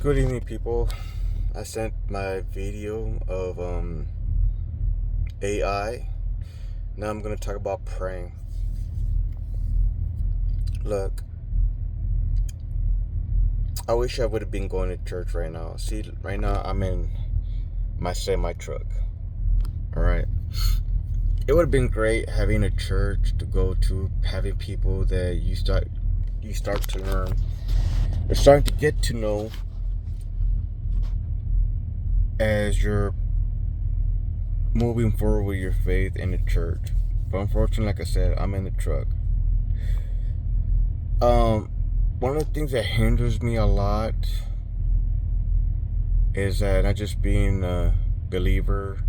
Good evening, people. I sent my video of AI. Now I'm gonna talk about praying. Look, I wish I would have been going to church right now. See, right now I'm in my semi truck. All right. It would have been great having a church to go to, having people that you start to learn, or starting to get to know as you're moving forward with your faith in the church. But unfortunately, like I said, I'm in the truck. One of the things that hinders me a lot is that not just being a believer,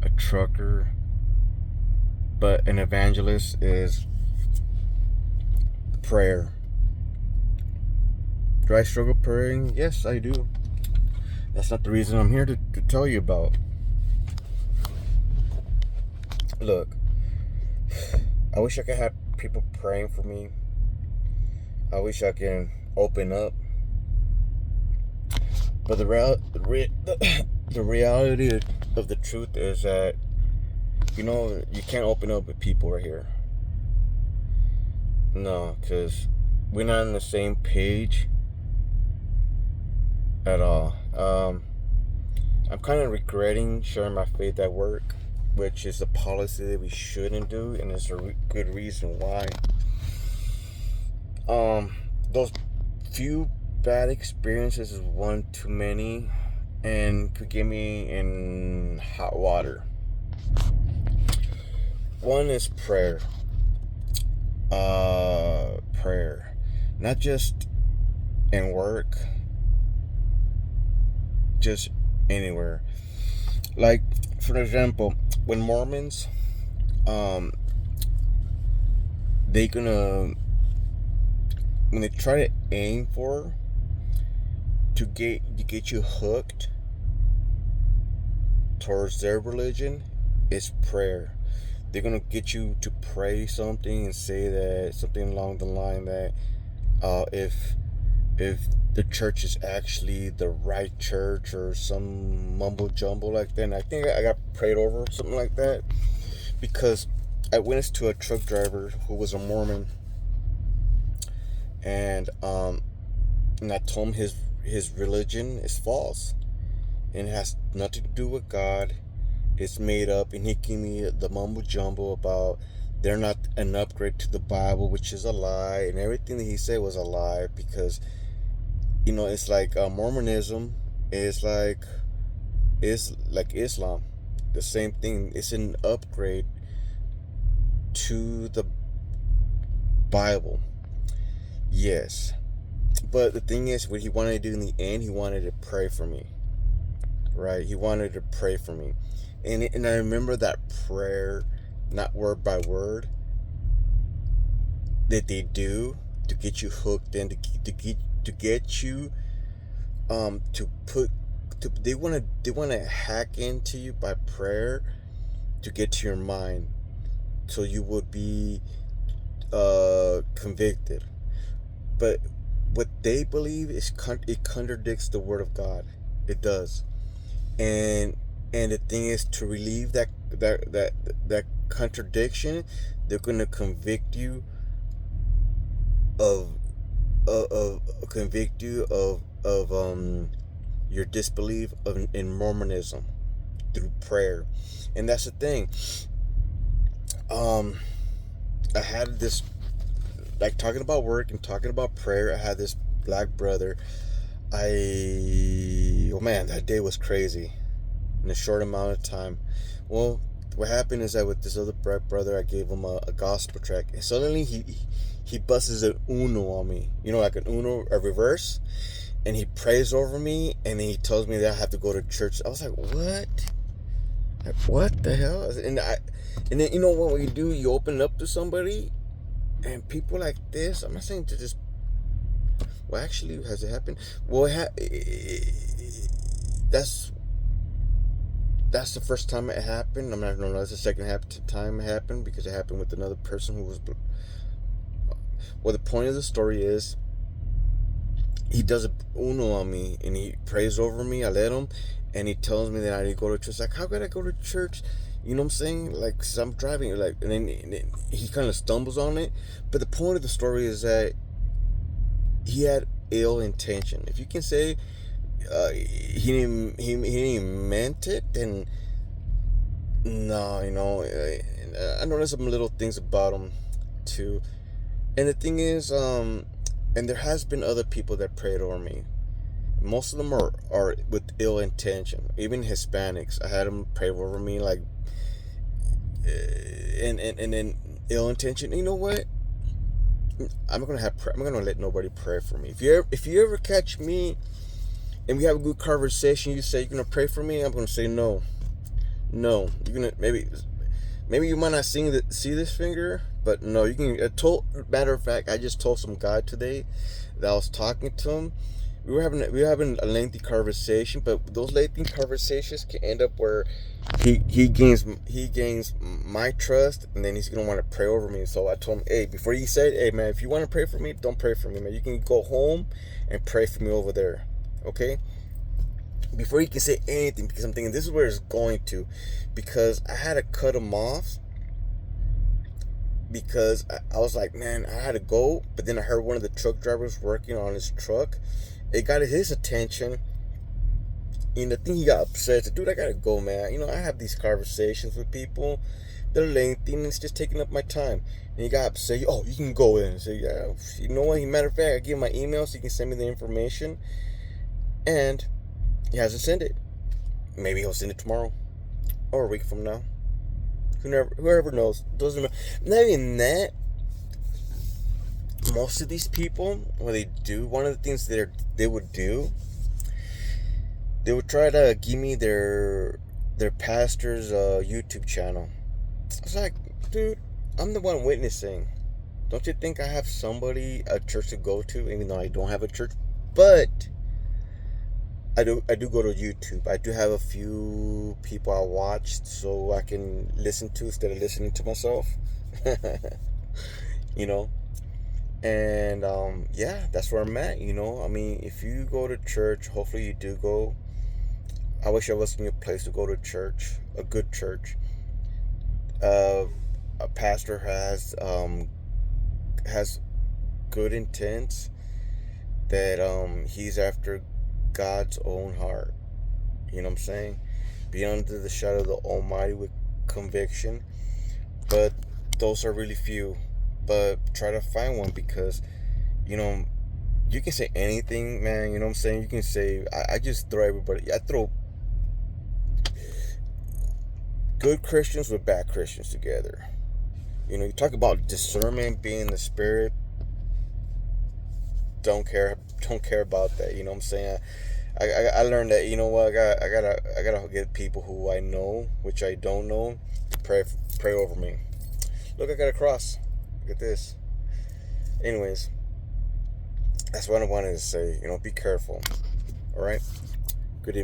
a trucker, but an evangelist is prayer. Do I struggle praying? Yes, I do. That's not the reason I'm here to tell you about. Look, I wish I could have people praying for me. I wish I can open up. But the reality of the truth is that, you can't open up with people right here. No, because we're not on the same page at all. I'm kind of regretting sharing my faith at work, which is a policy that we shouldn't do, and there's a good reason why. Those few bad experiences is one too many, and could get me in hot water. One is prayer. Prayer, not just in work, just anywhere. Like, for example, when Mormons, they gonna, when they try to aim for to get you hooked towards their religion, is prayer. They're gonna get you to pray something and say that something along the line that if the church is actually the right church, or some mumbo jumbo like that. And I think I got prayed over, something like that, because I witnessed to a truck driver who was a Mormon, and I told him his religion is false and it has nothing to do with God. It's made up, and he gave me the mumbo jumbo about they're not an upgrade to the Bible, which is a lie, and everything that he said was a lie, because it's like Mormonism is like Islam, the same thing. It's an upgrade to the Bible, yes. But the thing is, what he wanted to do in the end, he wanted to pray for me, right? He wanted to pray for me. And I remember that prayer, not word by word, that they do to get you hooked in, to get you they want to hack into you by prayer to get to your mind, so you would be convicted. But what they believe is it contradicts the word of God. It does. And the thing is, to relieve that contradiction, they're gonna convict you of your disbelief in Mormonism through prayer. And that's the thing. I had this, like, talking about work and talking about prayer. I had this black brother. Oh man, that day was crazy in a short amount of time. Well, what happened is that with this other black brother, I gave him a gospel track, and suddenly he busts an uno on me, like an uno, a reverse, and he prays over me, and he tells me that I have to go to church. I was like, what? Like, what the hell? And then, what you do, you open it up to somebody, and people like this, I'm not saying to just, well, actually, has it happened? Well, that's the first time it happened. I'm not gonna know that's the second time it happened, because it happened with another person who was. Well, the point of the story is, he does a uno on me, and he prays over me. I let him, and he tells me that I need to go to church. Like, how could I go to church? You know what I'm saying? Like, 'cause I'm driving, like, and then he kind of stumbles on it. But the point of the story is that he had ill intention. If you can say he didn't meant it, then no, I noticed some little things about him too. And the thing is, and there has been other people that prayed over me. Most of them are with ill intention. Even Hispanics, I had them pray over me, like, and then ill intention. You know what? I'm gonna let nobody pray for me. If you ever catch me and we have a good conversation, you say you're gonna pray for me, I'm gonna say no. No, you're gonna maybe you might not see this finger, but no, you can. Matter of fact, I just told some guy today that I was talking to him. We were having a lengthy conversation, but those lengthy conversations can end up where he gains my trust, and then he's gonna want to pray over me. So I told him, hey, before you said, hey man, if you want to pray for me, don't pray for me, man. You can go home and pray for me over there, okay? Before he can say anything, because I'm thinking this is where it's going to, because I had to cut him off, because I was like, man, I had to go, but then I heard one of the truck drivers working on his truck. It got his attention, and I think he got upset. I said, dude, I gotta go, man. I have these conversations with people. They're lengthy, and it's just taking up my time. And he got upset. Oh, you can go in. So, yeah, you know what? Matter of fact, I gave him my email so he can send me the information. And he hasn't sent it. Maybe he'll send it tomorrow or a week from now. Whoever knows. Doesn't matter. Not even that. Most of these people, what they do, one of the things they would do, they would try to give me their pastor's YouTube channel. It's like, dude, I'm the one witnessing. Don't you think I have a church to go to, even though I don't have a church? But I do go to YouTube. I do have a few people I watched so I can listen to instead of listening to myself. you know. And yeah, that's where I'm at. I mean, if you go to church, hopefully you do go. I wish I was in a place to go to church, a good church. A pastor has good intents, that he's after God's own heart. You know what I'm saying? Be under the shadow of the Almighty with conviction. But those are really few. But try to find one, because you can say anything, man. You know what I'm saying? You can say, I just throw everybody. I throw good Christians with bad Christians together. You talk about discernment, being the Spirit. Don't care about that. You know what I'm saying? I learned that, you know what, I gotta get people who I know, which I don't know, to pray over me. Look, I got a cross. Look at this. Anyways, that's what I wanted to say. Be careful. All right. Good evening.